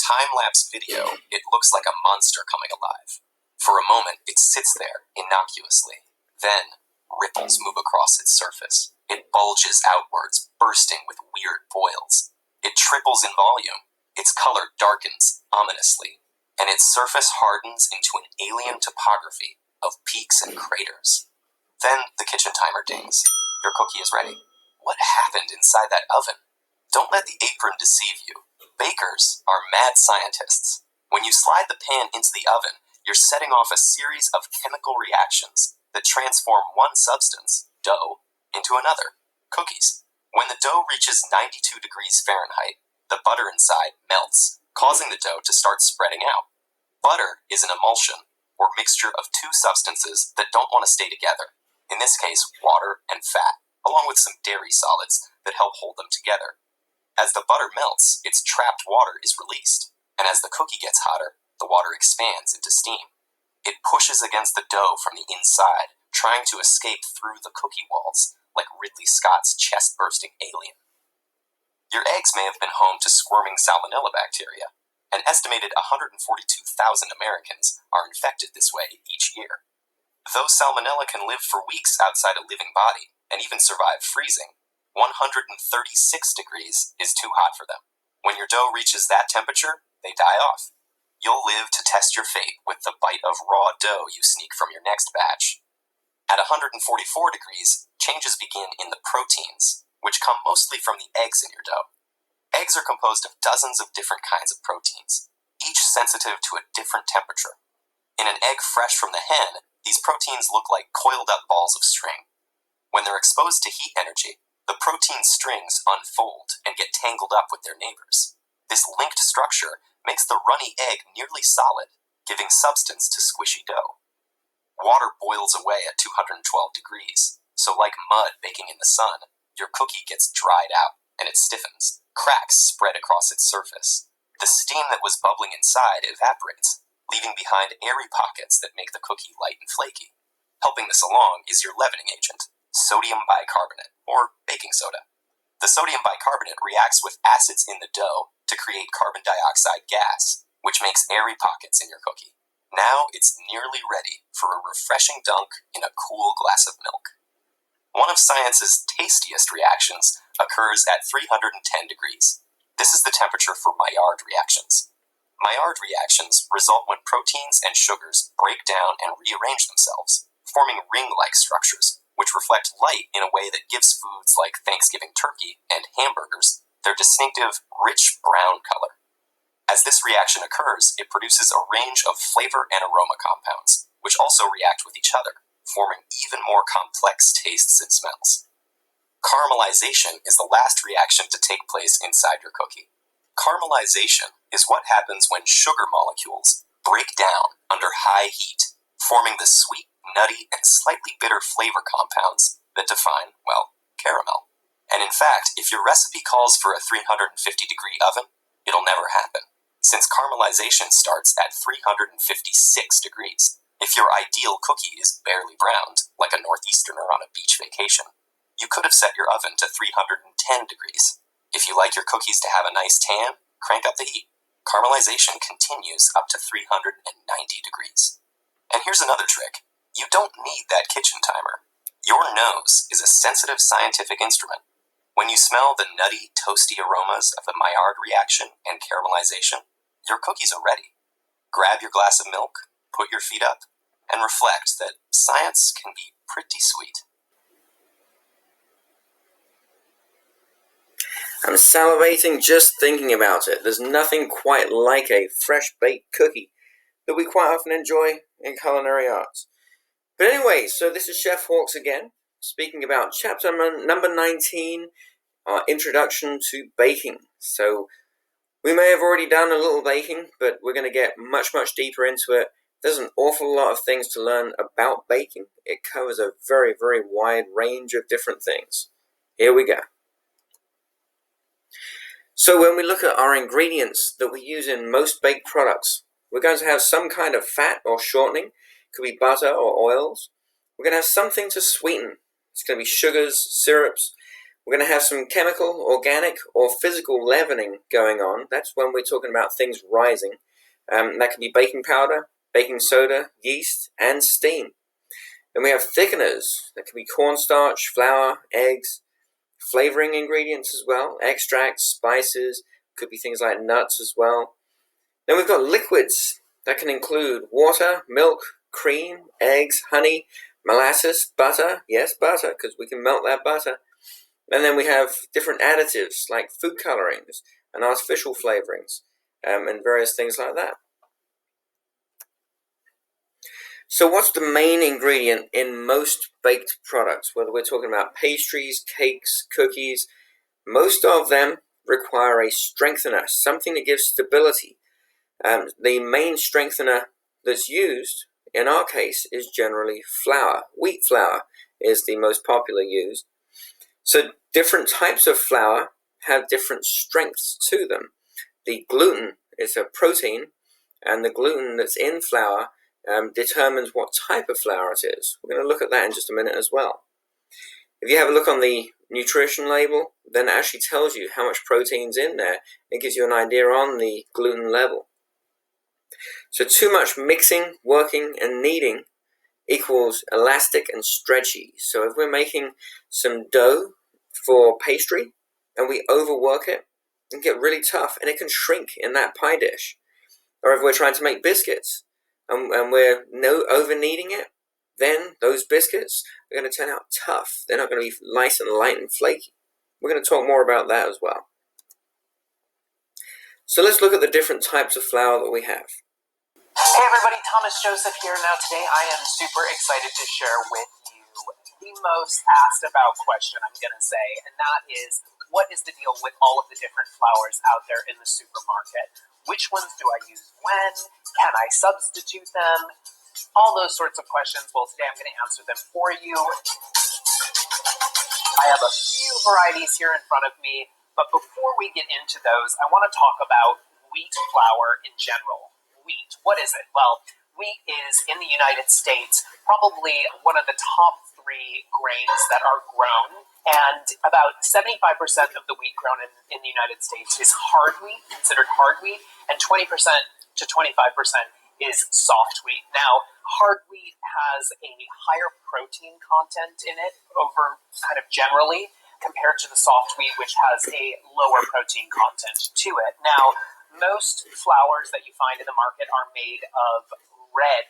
time-lapse video, it looks like a monster coming alive. For a moment, it sits there innocuously. Then, ripples move across its surface. It bulges outwards, bursting with weird boils. It triples in volume. Its color darkens ominously, and its surface hardens into an alien topography of peaks and craters. Then the kitchen timer dings. Your cookie is ready. What happened inside that oven? Don't let the apron deceive you. Bakers are mad scientists. When you slide the pan into the oven, you're setting off a series of chemical reactions that transform one substance, dough, into another, cookies. When the dough reaches 92 degrees Fahrenheit, the butter inside melts, causing the dough to start spreading out. Butter is an emulsion, or mixture of two substances that don't want to stay together. In this case, water and fat, along with some dairy solids that help hold them together. As the butter melts, its trapped water is released, and as the cookie gets hotter, the water expands into steam. It pushes against the dough from the inside, trying to escape through the cookie walls, like Ridley Scott's chest-bursting alien. Your eggs may have been home to squirming salmonella bacteria. An estimated 142,000 Americans are infected this way each year. Though salmonella can live for weeks outside a living body, and even survive freezing, 136 degrees is too hot for them. When your dough reaches that temperature, they die off. You'll live to test your fate with the bite of raw dough you sneak from your next batch. At 144 degrees, changes begin in the proteins, which come mostly from the eggs in your dough. Eggs are composed of dozens of different kinds of proteins, each sensitive to a different temperature. In an egg fresh from the hen, these proteins look like coiled up balls of string. When they're exposed to heat energy, the protein strings unfold and get tangled up with their neighbors. This linked structure makes the runny egg nearly solid, giving substance to squishy dough. Water boils away at 212 degrees, so like mud baking in the sun, your cookie gets dried out and it stiffens. Cracks spread across its surface. The steam that was bubbling inside evaporates, leaving behind airy pockets that make the cookie light and flaky. Helping this along is your leavening agent, sodium bicarbonate, or baking soda. The sodium bicarbonate reacts with acids in the dough to create carbon dioxide gas, which makes airy pockets in your cookie. Now it's nearly ready for a refreshing dunk in a cool glass of milk. One of science's tastiest reactions occurs at 310 degrees. This is the temperature for Maillard reactions. Maillard reactions result when proteins and sugars break down and rearrange themselves, forming ring-like structures, which reflect light in a way that gives foods like Thanksgiving turkey and hamburgers their distinctive, rich brown color. As this reaction occurs, it produces a range of flavor and aroma compounds, which also react with each other, forming even more complex tastes and smells. Caramelization is the last reaction to take place inside your cookie. Caramelization is what happens when sugar molecules break down under high heat, forming the sweet, nutty, and slightly bitter flavor compounds that define, well, caramel. And in fact, if your recipe calls for a 350-degree oven, it'll never happen, since caramelization starts at 356 degrees. If your ideal cookie is barely browned, like a Northeasterner on a beach vacation, you could have set your oven to 310 degrees. If you like your cookies to have a nice tan, crank up the heat. Caramelization continues up to 390 degrees. And here's another trick. You don't need that kitchen timer. Your nose is a sensitive scientific instrument. When you smell the nutty, toasty aromas of the Maillard reaction and caramelization, your cookies are ready. Grab your glass of milk, put your feet up, and reflect that science can be pretty sweet. I'm salivating just thinking about it. There's nothing quite like a fresh-baked cookie that we quite often enjoy in culinary arts. But anyway, so this is Chef Hawks again, speaking about chapter number 19, our introduction to baking. So we may have already done a little baking, but we're going to get much, much deeper into it. There's an awful lot of things to learn about baking. It covers a very, very wide range of different things. Here we go. So when we look at our ingredients that we use in most baked products, we're going to have some kind of fat or shortening. Could be butter or oils. We're going to have something to sweeten. It's going to be sugars, syrups. We're going to have some chemical, organic, or physical leavening going on. That's when we're talking about things rising. That can be baking powder, baking soda, yeast, and steam. Then we have thickeners. That can be cornstarch, flour, eggs, flavoring ingredients as well, extracts, spices, could be things like nuts as well. Then we've got liquids. That can include water, milk, cream, eggs, honey, molasses, butter. Yes, butter, because we can melt that butter. And then we have different additives like food colorings and artificial flavorings and various things like that. So what's the main ingredient in most baked products? Whether we're talking about pastries, cakes, cookies, most of them require a strengthener, something that gives stability. The main strengthener that's used, in our case, is generally flour. Wheat flour is the most popular used. So different types of flour have different strengths to them. The gluten is a protein, and the gluten that's in flour determines what type of flour it is. We're going to look at that in just a minute as well. If you have a look on the nutrition label, then it actually tells you how much protein's in there. It gives you an idea on the gluten level. So too much mixing, working, and kneading equals elastic and stretchy. So if we're making some dough for pastry and we overwork it, it can get really tough and it can shrink in that pie dish. Or if we're trying to make biscuits and we're over kneading it, then those biscuits are going to turn out tough. They're not going to be nice and light and flaky. We're going to talk more about that as well. So let's look at the different types of flour that we have. Hey everybody, Thomas Joseph here. Now today I am super excited to share with you the most asked about question I'm going to say, and that is, what is the deal with all of the different flours out there in the supermarket? Which ones do I use when? Can I substitute them? All those sorts of questions. Well, today I'm going to answer them for you. I have a few varieties here in front of me, but before we get into those, I want to talk about wheat flour in general. Wheat, what is it? Well, wheat is, in the United States, probably one of the top 3 grains that are grown, and about 75% of the wheat grown in the United States is hard wheat, considered hard wheat, and 20% to 25% is soft wheat. Now, hard wheat has a higher protein content in it over kind of generally compared to the soft wheat, which has a lower protein content to it. Now, most flours that you find in the market are made of red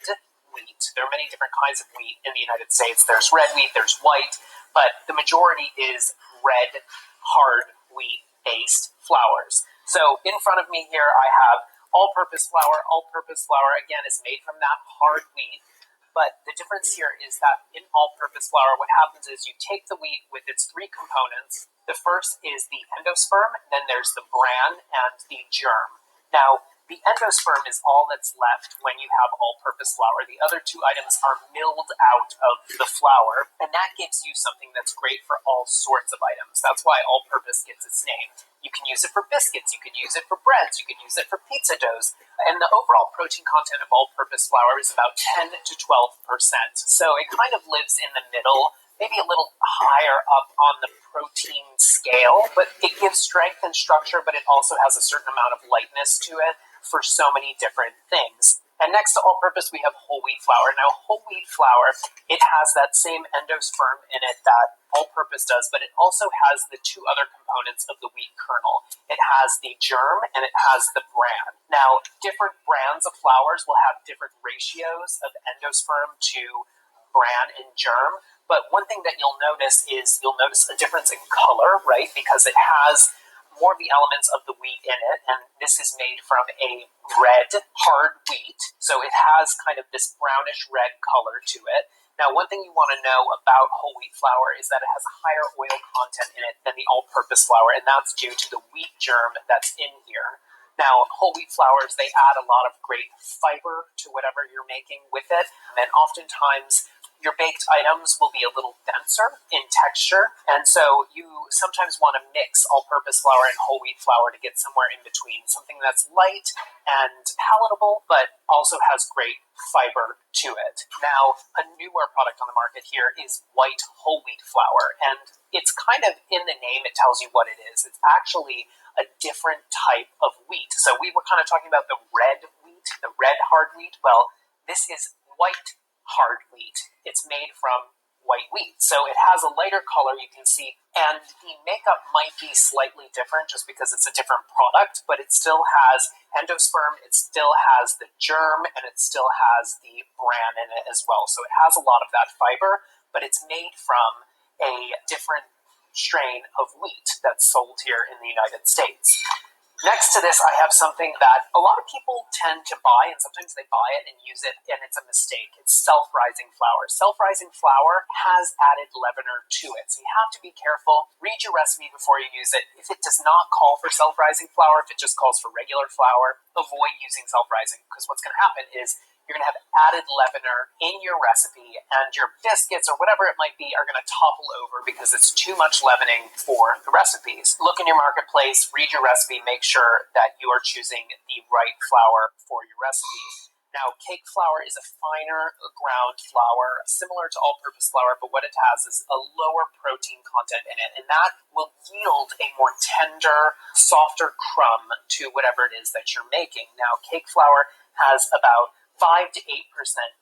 wheat. There are many different kinds of wheat in the United States. There's red wheat, there's white, but the majority is red, hard wheat-based flours. So in front of me here, I have all-purpose flour. All-purpose flour, again, is made from that hard wheat. But the difference here is that in all-purpose flour, what happens is you take the wheat with its 3 components. The first is the endosperm, then there's the bran and the germ. Now, the endosperm is all that's left when you have all-purpose flour. The other 2 items are milled out of the flour, and that gives you something that's great for all sorts of items. That's why all-purpose gets its name. You can use it for biscuits, you can use it for breads, you can use it for pizza doughs, and the overall protein content of all-purpose flour is about 10 to 12%. So it kind of lives in the middle, maybe a little higher up on the protein scale, but it gives strength and structure, but it also has a certain amount of lightness to it for so many different things. And next to all-purpose, we have whole wheat flour. Now, whole wheat flour, it has that same endosperm in it that all-purpose does, but it also has the 2 other components of the wheat kernel. It has the germ and it has the bran. Now, different brands of flours will have different ratios of endosperm to bran and germ, but one thing that you'll notice is you'll notice a difference in color, right? Because it has more of the elements of the wheat in it, and this is made from a red, hard wheat, so it has kind of this brownish red color to it. Now, one thing you want to know about whole wheat flour is that it has a higher oil content in it than the all-purpose flour, and that's due to the wheat germ that's in here. Now, whole wheat flours, they add a lot of great fiber to whatever you're making with it, and oftentimes your baked items will be a little denser in texture, and so you sometimes want to mix all-purpose flour and whole wheat flour to get somewhere in between, something that's light and palatable, but also has great fiber to it. Now, a newer product on the market here is white whole wheat flour, and it's kind of in the name, it tells you what it is. It's actually a different type of wheat. So we were kind of talking about the red wheat, the red hard wheat. Well, this is white hard wheat. It's made from white wheat. So it has a lighter color, you can see, and the makeup might be slightly different just because it's a different product, but it still has endosperm, it still has the germ, and it still has the bran in it as well. So it has a lot of that fiber, but it's made from a different strain of wheat that's sold here in the United States. Next to this, I have something that a lot of people tend to buy, and sometimes they buy it and use it, and it's a mistake. It's self-rising flour. Self-rising flour has added leavener to it, so you have to be careful. Read your recipe before you use it. If it does not call for self-rising flour, if it just calls for regular flour, avoid using self-rising, because what's going to happen is you're going to have added leavener in your recipe, and your biscuits or whatever it might be are going to topple over because it's too much leavening for the recipes. Look in your marketplace, read your recipe, make sure that you are choosing the right flour for your recipe. Now, cake flour is a finer ground flour, similar to all-purpose flour, but what it has is a lower protein content in it, and that will yield a more tender, softer crumb to whatever it is that you're making. Now, cake flour has about 5 to 8%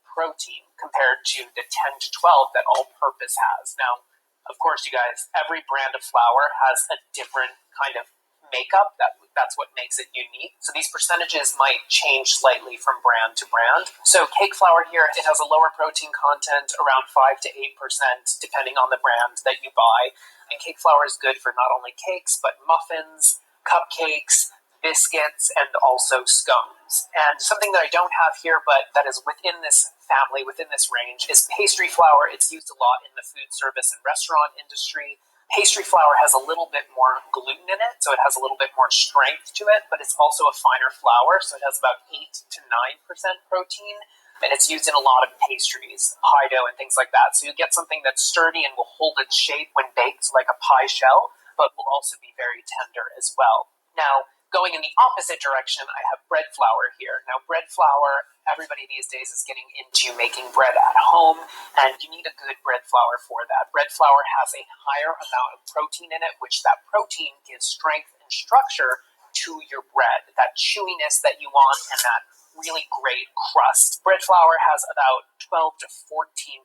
protein compared to the 10 to 12 that all-purpose has. Now, of course, you guys, every brand of flour has a different kind of makeup. That's what makes it unique. So these percentages might change slightly from brand to brand. So cake flour here, it has a lower protein content, around 5 to 8%, depending on the brand that you buy. And cake flour is good for not only cakes, but muffins, cupcakes, biscuits, and also scones. And something that I don't have here, but that is within this family, within this range, is pastry flour. It's used a lot in the food service and restaurant industry. Pastry flour has a little bit more gluten in it, so it has a little bit more strength to it, but it's also a finer flour, so it has about 8 to 9% protein, and it's used in a lot of pastries, pie dough and things like that. So you get something that's sturdy and will hold its shape when baked, like a pie shell, but will also be very tender as well. Now, going in the opposite direction, I have bread flour here. Now, bread flour, everybody these days is getting into making bread at home, and you need a good bread flour for that. Bread flour has a higher amount of protein in it, which that protein gives strength and structure to your bread, that chewiness that you want, and that really great crust. Bread flour has about 12 to 14%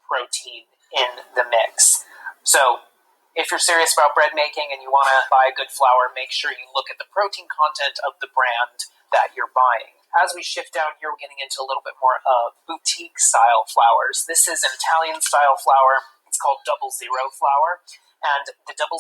protein in the mix. So, if you're serious about bread making and you want to buy a good flour, make sure you look at the protein content of the brand that you're buying. As we shift down here, we're getting into a little bit more of boutique style flours. This is an Italian style flour. It's called 00 flour. And the 00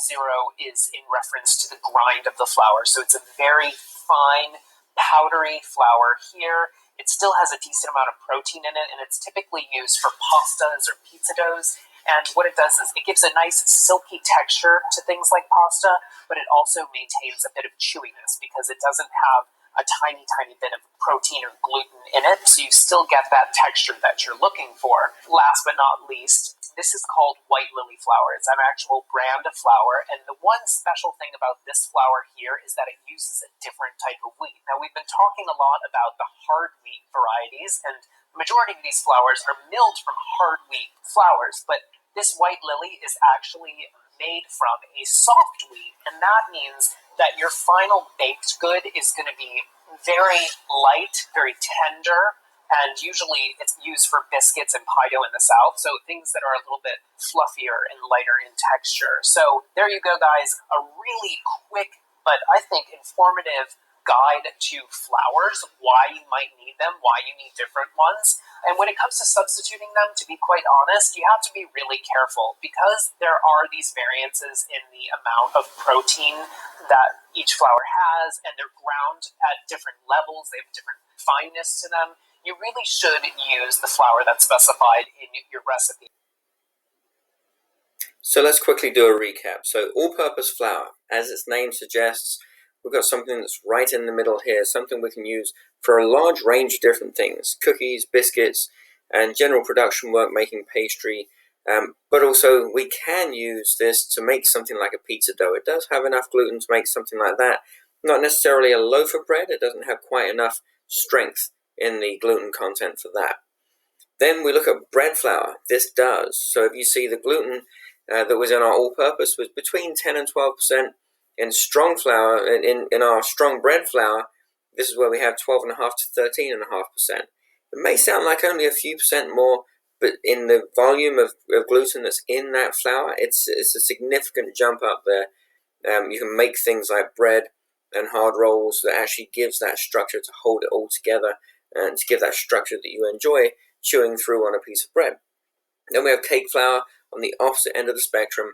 is in reference to the grind of the flour. So it's a very fine, powdery flour here. It still has a decent amount of protein in it, and it's typically used for pastas or pizza doughs. And what it does is it gives a nice silky texture to things like pasta, but it also maintains a bit of chewiness because it doesn't have a tiny, tiny bit of protein or gluten in it, so you still get that texture that you're looking for. Last but not least, this is called white lily flour. It's an actual brand of flour, and the one special thing about this flour here is that it uses a different type of wheat. Now, we've been talking a lot about the hard wheat varieties, and the majority of these flours are milled from hard wheat flours, but this white lily is actually made from a soft wheat, and that means that your final baked good is going to be very light, very tender, and usually it's used for biscuits and pie dough in the South, so things that are a little bit fluffier and lighter in texture. So there you go, guys, a really quick but I think informative guide to flours, why you might need them, why you need different ones. And when it comes to substituting them, to be quite honest, you have to be really careful because there are these variances in the amount of protein that each flour has, and they're ground at different levels, they have different fineness to them. You really should use the flour that's specified in your recipe. So let's quickly do a recap. So all-purpose flour, as its name suggests, we've got something that's right in the middle here, something we can use for a large range of different things, cookies, biscuits, and general production work making pastry. But also we can use this to make something like a pizza dough. It does have enough gluten to make something like that. Not necessarily a loaf of bread. It doesn't have quite enough strength in the gluten content for that. Then we look at bread flour. This does. So if you see the gluten that was in our all-purpose was between 10 and 12%. In strong flour, in our strong bread flour, this is where we have 12.5 to 13.5%. It may sound like only a few percent more, but in the volume of gluten that's in that flour, it's a significant jump up there. You can make things like bread and hard rolls that actually gives that structure to hold it all together and to give that structure that you enjoy chewing through on a piece of bread. Then we have cake flour on the opposite end of the spectrum,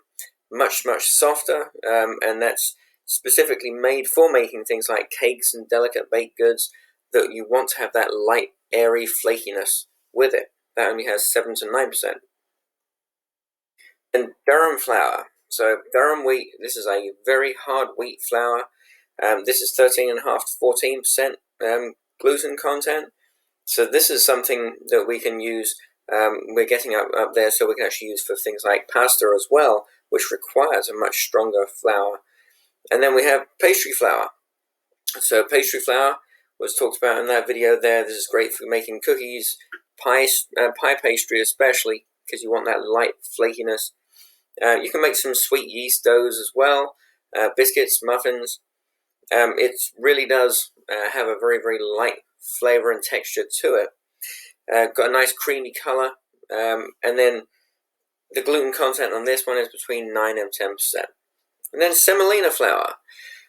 much softer, and that's specifically made for making things like cakes and delicate baked goods that you want to have that light, airy flakiness with it. That only has 7 to 9%. And durum flour. So durum wheat, this is a very hard wheat flour. This is 13.5 to 14% gluten content. So this is something that we can use. We're getting up there so we can actually use for things like pasta as well, which requires a much stronger flour. And then we have pastry flour. So pastry flour was talked about in that video there. This is great for making cookies, pie pastry especially, because you want that light flakiness. You can make some sweet yeast doughs as well, biscuits, muffins. It really does have a very light flavor and texture to it. Got a nice creamy color, and then the gluten content on this one is between 9 and 10%. And then semolina flour.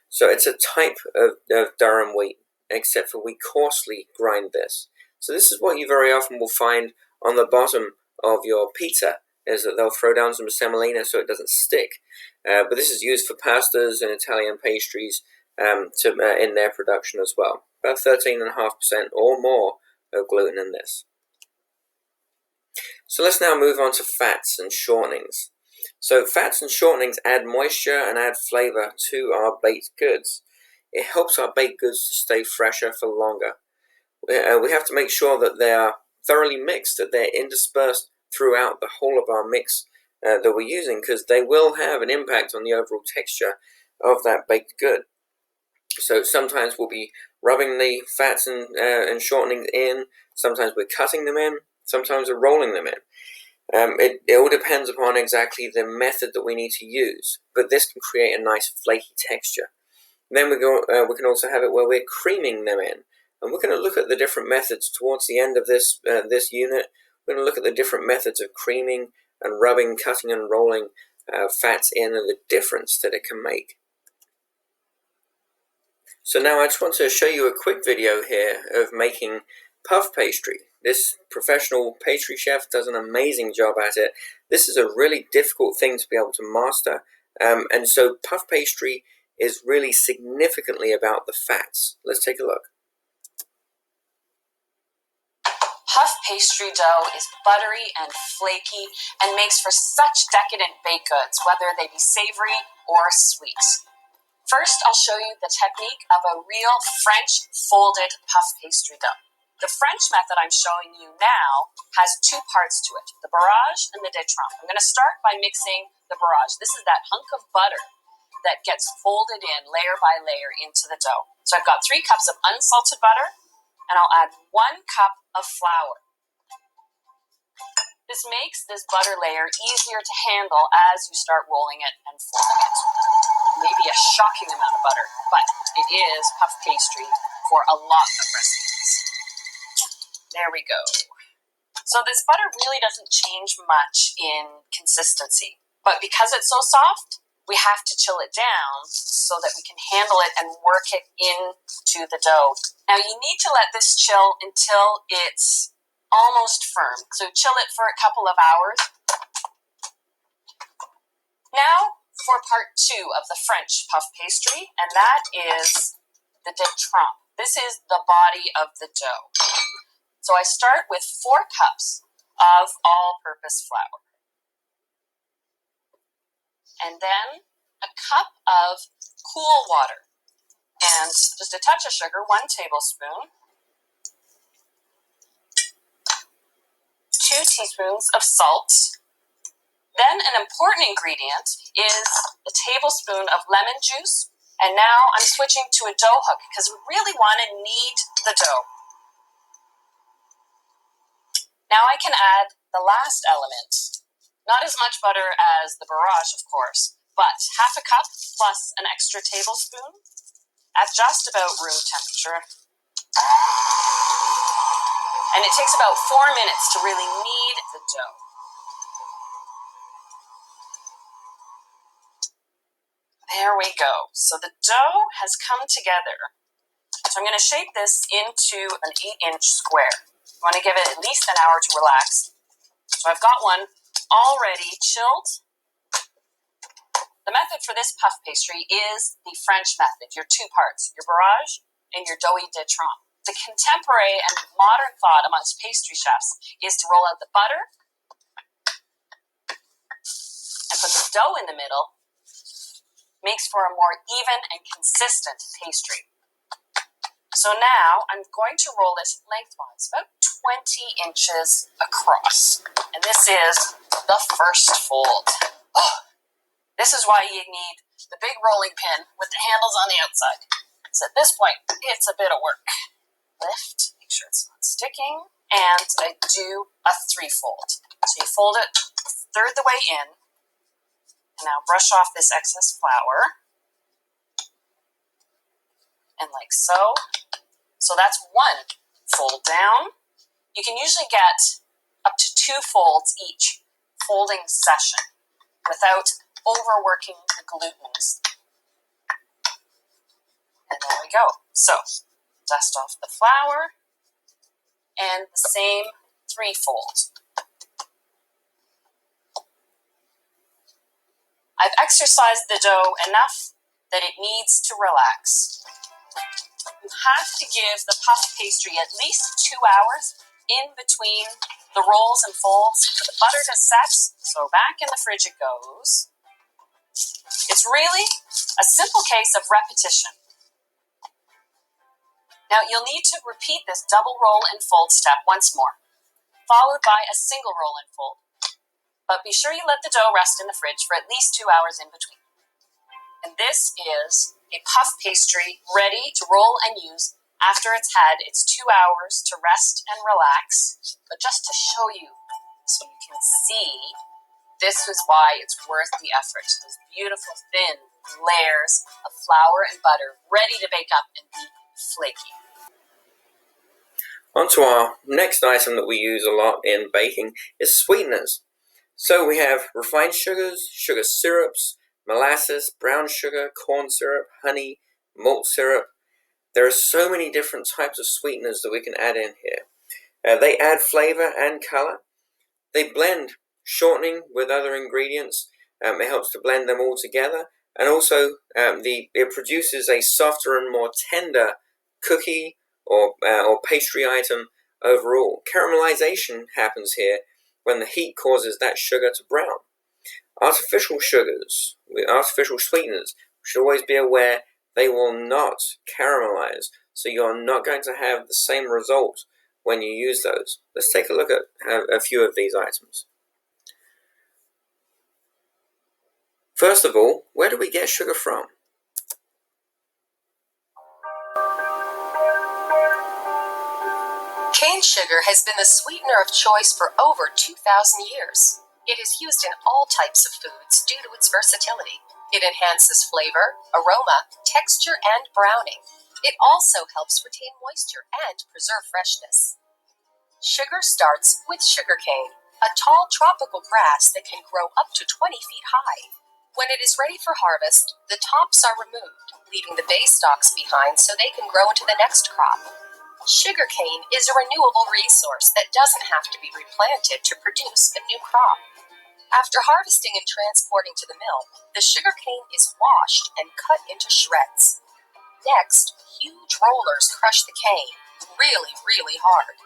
So it's a type of durum wheat, except for we coarsely grind this. So this is what you very often will find on the bottom of your pizza, is that they'll throw down some semolina so it doesn't stick. But this is used for pastas and Italian pastries in their production as well. About 13.5% or more of gluten in this. So let's now move on to fats and shortenings. So fats and shortenings add moisture and add flavor to our baked goods. It helps our baked goods to stay fresher for longer. We have to make sure that they are thoroughly mixed, that they're interspersed throughout the whole of our mix that we're using, because they will have an impact on the overall texture of that baked good. So sometimes we'll be rubbing the fats and shortenings in, sometimes we're cutting them in, sometimes we're rolling them in. It all depends upon exactly the method that we need to use, but this can create a nice flaky texture. Then we can also have it where we're creaming them in, and we're going to look at the different methods towards the end of this unit. We're going to look at the different methods of creaming and rubbing, cutting and rolling fats in, and the difference that it can make. So now I just want to show you a quick video here of making puff pastry. This professional pastry chef does an amazing job at it. This is a really difficult thing to be able to master, and so puff pastry is really significantly about the fats. Let's take a look. Puff pastry dough is buttery and flaky and makes for such decadent baked goods, whether they be savory or sweet. First, I'll show you the technique of a real French folded puff pastry dough. The French method I'm showing you now has two parts to it, the barrage and the détrempe. I'm going to start by mixing the barrage. This is that hunk of butter that gets folded in layer by layer into the dough. So I've got 3 cups of unsalted butter, and I'll add 1 cup of flour. This makes this butter layer easier to handle as you start rolling it and folding it. Maybe a shocking amount of butter, but it is puff pastry for a lot of recipes. There we go. So this butter really doesn't change much in consistency, but because it's so soft, we have to chill it down so that we can handle it and work it into the dough. Now you need to let this chill until it's almost firm. So chill it for a couple of hours. Now for part 2 of the French puff pastry, and that is the détrempe. This is the body of the dough. So I start with 4 cups of all-purpose flour. And then a cup of cool water. And just a touch of sugar, 1 tablespoon. 2 teaspoons of salt. Then an important ingredient is a tablespoon of lemon juice. And now I'm switching to a dough hook because we really want to knead the dough. Now I can add the last element. Not as much butter as the barrage, of course, but half a cup plus an extra tablespoon at just about room temperature. And it takes about 4 minutes to really knead the dough. There we go. So the dough has come together. So I'm going to shape this into an 8-inch square. You want to give it at least an hour to relax. So I've got one already chilled. The method for this puff pastry is the French method, your 2 parts, your barrage and your doughy détrempe. The contemporary and modern thought amongst pastry chefs is to roll out the butter and put the dough in the middle. Makes for a more even and consistent pastry. So now I'm going to roll this lengthwise, about 20 inches across. And this is the first fold. Oh, this is why you need the big rolling pin with the handles on the outside. So at this point, it's a bit of work. Lift, make sure it's not sticking, and I do a 3-fold. So you fold it a third the way in. And now brush off this excess flour. And like so. So that's 1 fold down. You can usually get up to 2 folds each folding session without overworking the glutens. And there we go. So dust off the flour and the same 3-fold. I've exercised the dough enough that it needs to relax. You have to give the puff pastry at least 2 hours in between the rolls and folds for the butter to set. So back in the fridge it goes. It's really a simple case of repetition. Now you'll need to repeat this double roll and fold step once more, followed by a single roll and fold. But be sure you let the dough rest in the fridge for at least 2 hours in between. And this is a puff pastry ready to roll and use after it's had its 2 hours to rest and relax. But just to show you, so you can see, this is why it's worth the effort. Those beautiful thin layers of flour and butter ready to bake up and be flaky. On to our next item that we use a lot in baking is sweeteners. So we have refined sugars, sugar syrups, molasses, brown sugar, corn syrup, honey, malt syrup. There are so many different types of sweeteners that we can add in here. They add flavor and color. They blend, shortening with other ingredients. It helps to blend them all together. And also it produces a softer and more tender cookie or pastry item overall. Caramelization happens here when the heat causes that sugar to brown. Artificial sugars, artificial sweeteners, should always be aware they will not caramelize, so you're not going to have the same result when you use those. Let's take a look at a few of these items. First of all, where do we get sugar from? Cane sugar has been the sweetener of choice for over 2,000 years. It is used in all types of foods due to its versatility. It enhances flavor, aroma, texture, and browning. It also helps retain moisture and preserve freshness. Sugar starts with sugarcane, a tall tropical grass that can grow up to 20 feet high. When it is ready for harvest, the tops are removed, leaving the base stalks behind so they can grow into the next crop. Sugarcane is a renewable resource that doesn't have to be replanted to produce a new crop. After harvesting and transporting to the mill, the sugarcane is washed and cut into shreds. Next, huge rollers crush the cane, really hard.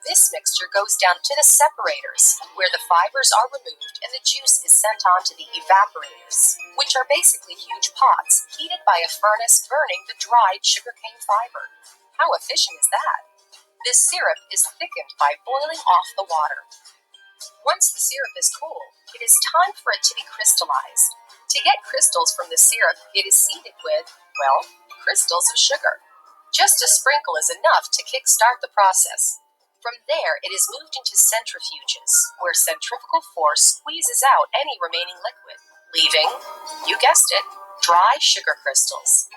This mixture goes down to the separators, where the fibers are removed and the juice is sent on to the evaporators, which are basically huge pots heated by a furnace burning the dried sugarcane fiber. How efficient is that? This syrup is thickened by boiling off the water. Once the syrup is cool, it is time for it to be crystallized. To get crystals from the syrup, it is seeded with, well, crystals of sugar. Just a sprinkle is enough to kickstart the process. From there, it is moved into centrifuges, where centrifugal force squeezes out any remaining liquid, leaving, you guessed it, dry sugar crystals.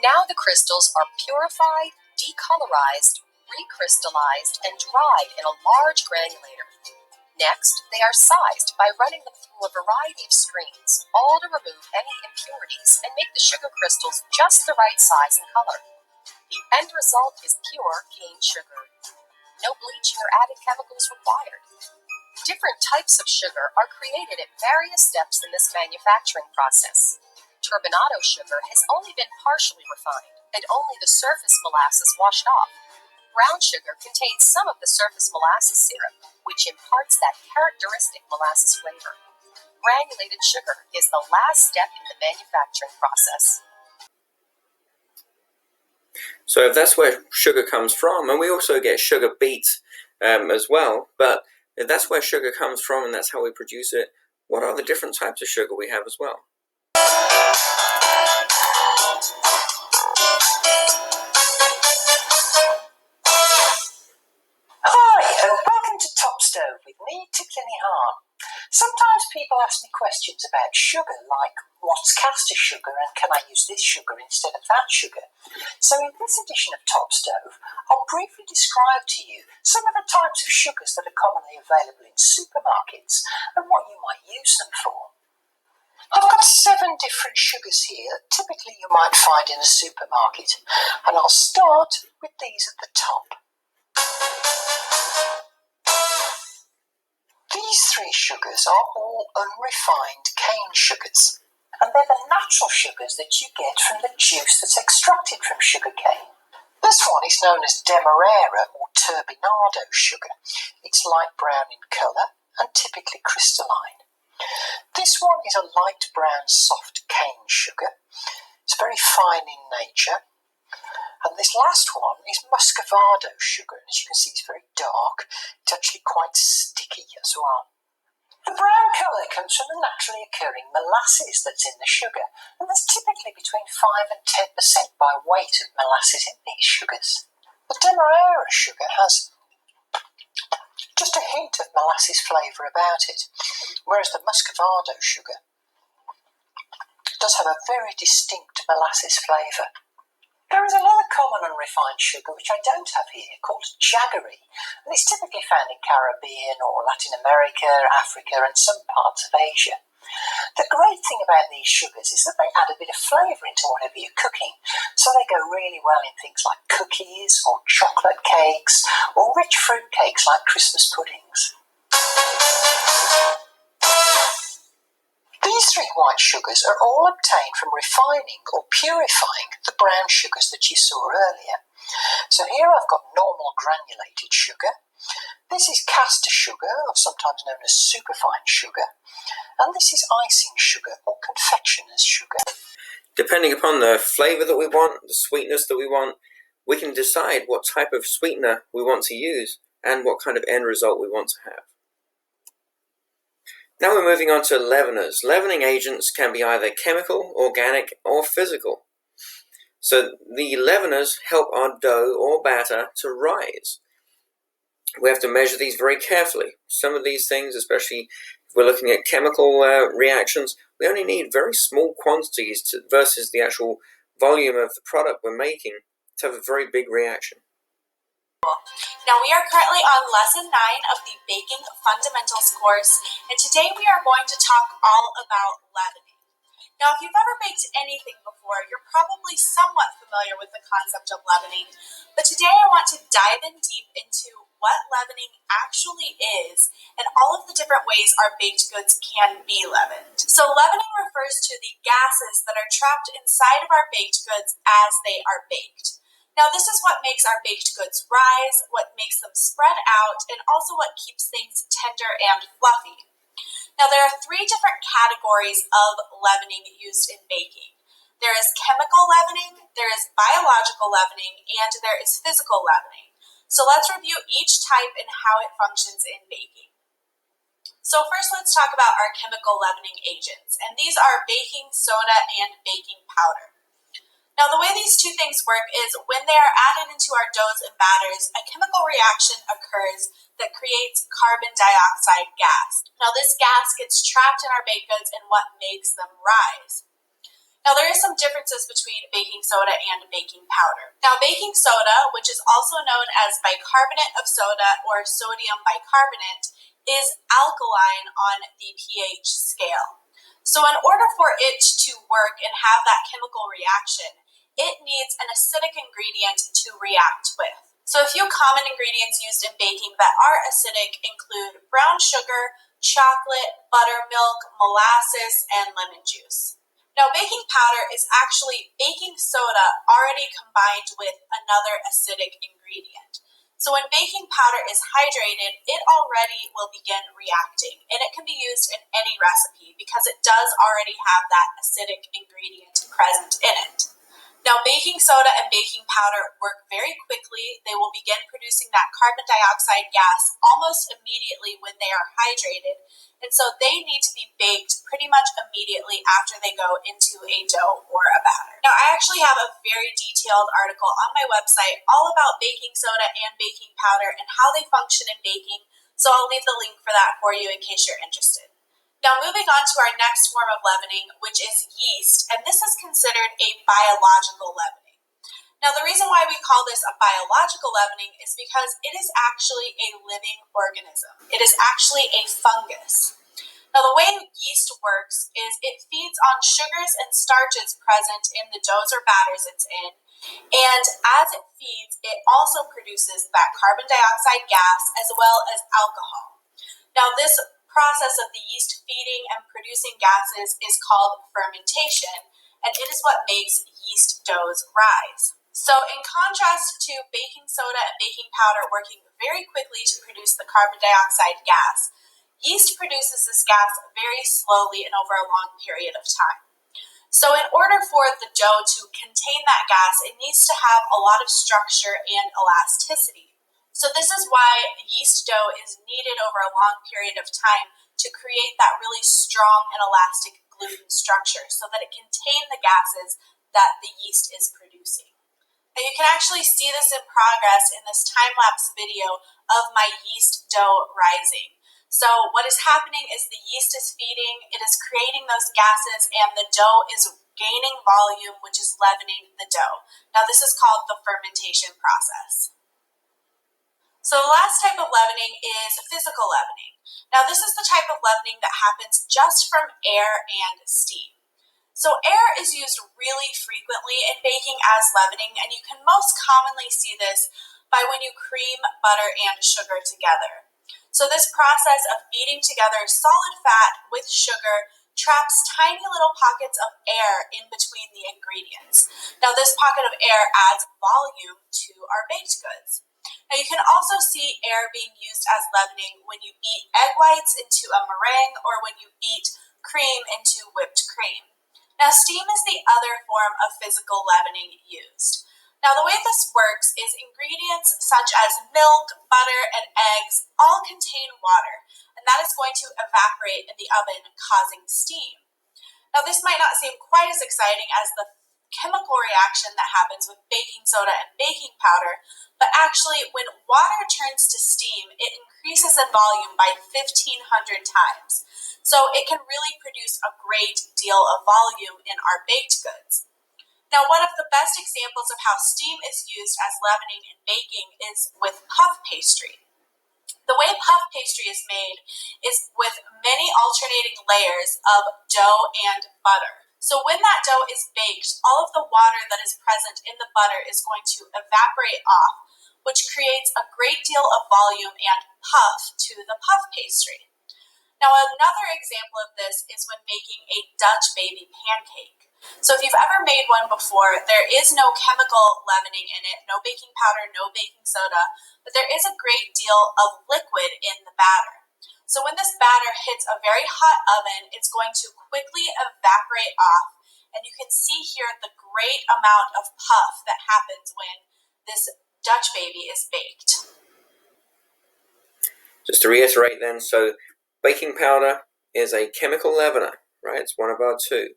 Now the crystals are purified, decolorized, recrystallized, and dried in a large granulator. Next, they are sized by running them through a variety of screens, all to remove any impurities and make the sugar crystals just the right size and color. The end result is pure cane sugar. No bleaching or added chemicals required. Different types of sugar are created at various steps in this manufacturing process. Turbinado sugar has only been partially refined, and only the surface molasses washed off. Brown sugar contains some of the surface molasses syrup, which imparts that characteristic molasses flavor. Granulated sugar is the last step in the manufacturing process. So if that's where sugar comes from, and we also get sugar beets as well, but if that's where sugar comes from and that's how we produce it, what are the different types of sugar we have as well? Hi, and welcome to Top Stove with me, Tiffany Hart. Sometimes people ask me questions about sugar, like what's caster sugar and can I use this sugar instead of that sugar? So in this edition of Top Stove, I'll briefly describe to you some of the types of sugars that are commonly available in supermarkets and what you might use them for. I've got 7 different sugars here that typically you might find in a supermarket, and I'll start with these at the top. These 3 sugars are all unrefined cane sugars, and they're the natural sugars that you get from the juice that's extracted from sugar cane. This one is known as Demerara or turbinado sugar. It's light brown in colour and typically crystalline. This one is a light brown soft cane sugar. It's very fine in nature. And this last one is muscovado sugar. As you can see, it's very dark. It's actually quite sticky as well. The brown colour comes from the naturally occurring molasses that's in the sugar, and there's typically between 5 and 10% by weight of molasses in these sugars. The Demerara sugar has just a hint of molasses flavour about it, whereas the muscovado sugar does have a very distinct molasses flavour. There is another common unrefined sugar which I don't have here called jaggery, and it's typically found in Caribbean or Latin America, Africa and some parts of Asia. The great thing about these sugars is that they add a bit of flavour into whatever you're cooking, so they go really well in things like cookies or chocolate cakes or rich fruit cakes like Christmas puddings. These 3 white sugars are all obtained from refining or purifying the brown sugars that you saw earlier. So here I've got normal granulated sugar. This is caster sugar, or sometimes known as superfine sugar. And this is icing sugar or confectioner's sugar. Depending upon the flavour that we want, the sweetness that we want, we can decide what type of sweetener we want to use and what kind of end result we want to have. Now we're moving on to leaveners. Leavening agents can be either chemical, organic, or physical. So the leaveners help our dough or batter to rise. We have to measure these very carefully. Some of these things, especially if we're looking at chemical reactions, we only need very small quantities versus the actual volume of the product we're making to have a very big reaction. Now we are currently on Lesson 9 of the Baking Fundamentals course, and today we are going to talk all about leavening. Now if you've ever baked anything before, you're probably somewhat familiar with the concept of leavening, but today I want to dive in deep into what leavening actually is and all of the different ways our baked goods can be leavened. So leavening refers to the gases that are trapped inside of our baked goods as they are baked. Now, this is what makes our baked goods rise, what makes them spread out, and also what keeps things tender and fluffy. Now, there are 3 different categories of leavening used in baking. There is chemical leavening, there is biological leavening, and there is physical leavening. So let's review each type and how it functions in baking. So first let's talk about our chemical leavening agents, and these are baking soda and baking powder. Now the way these two things work is when they are added into our doughs and batters, a chemical reaction occurs that creates carbon dioxide gas. Now this gas gets trapped in our baked goods and what makes them rise. Now there is some differences between baking soda and baking powder. Now baking soda, which is also known as bicarbonate of soda or sodium bicarbonate, is alkaline on the pH scale. So in order for it to work and have that chemical reaction, it needs an acidic ingredient to react with. So a few common ingredients used in baking that are acidic include brown sugar, chocolate, buttermilk, molasses, and lemon juice. Now baking powder is actually baking soda already combined with another acidic ingredient. So when baking powder is hydrated, it already will begin reacting, and it can be used in any recipe because it does already have that acidic ingredient present in it. Now baking soda and baking powder work very quickly. They will begin producing that carbon dioxide gas almost immediately when they are hydrated, and so they need to be baked pretty much immediately after they go into a dough or a batter. Now I actually have a very detailed article on my website all about baking soda and baking powder and how they function in baking, so I'll leave the link for that for you in case you're interested. Now moving on to our next form of leavening, which is yeast, and this is considered a biological leavening. Now the reason why we call this a biological leavening is because it is actually a living organism. It is actually a fungus. Now the way yeast works is it feeds on sugars and starches present in the doughs or batters it's in, and as it feeds, it also produces that carbon dioxide gas as well as alcohol. Now this process of the yeast feeding and producing gases is called fermentation, and it is what makes yeast doughs rise. So in contrast to baking soda and baking powder working very quickly to produce the carbon dioxide gas, yeast produces this gas very slowly and over a long period of time. So in order for the dough to contain that gas, it needs to have a lot of structure and elasticity. So this is why yeast dough is needed over a long period of time to create that really strong and elastic gluten structure so that it can contain the gases that the yeast is producing. And you can actually see this in progress in this time-lapse video of my yeast dough rising. So what is happening is the yeast is feeding, it is creating those gases, and the dough is gaining volume, which is leavening the dough. Now this is called the fermentation process. So the last type of leavening is physical leavening. Now this is the type of leavening that happens just from air and steam. So air is used really frequently in baking as leavening, and you can most commonly see this by when you cream butter and sugar together. So this process of beating together solid fat with sugar traps tiny little pockets of air in between the ingredients. Now this pocket of air adds volume to our baked goods. Now you can also see air being used as leavening when you beat egg whites into a meringue or when you beat cream into whipped cream. Now steam is the other form of physical leavening used. Now the way this works is ingredients such as milk, butter, and eggs all contain water, and that is going to evaporate in the oven, causing steam. Now this might not seem quite as exciting as the chemical reaction that happens with baking soda and baking powder, but actually when water turns to steam, it increases in volume by 1,500 times. So it can really produce a great deal of volume in our baked goods. Now one of the best examples of how steam is used as leavening in baking is with puff pastry. The way puff pastry is made is with many alternating layers of dough and butter. So when that dough is baked, all of the water that is present in the butter is going to evaporate off, which creates a great deal of volume and puff to the puff pastry. Now another example of this is when making a Dutch baby pancake. So if you've ever made one before, there is no chemical leavening in it, no baking powder, no baking soda, but there is a great deal of liquid in the batter. So when this batter hits a very hot oven, it's going to quickly evaporate off, and you can see here the great amount of puff that happens when this Dutch baby is baked. Just to reiterate then, so baking powder is a chemical leavener, right? It's one of our two.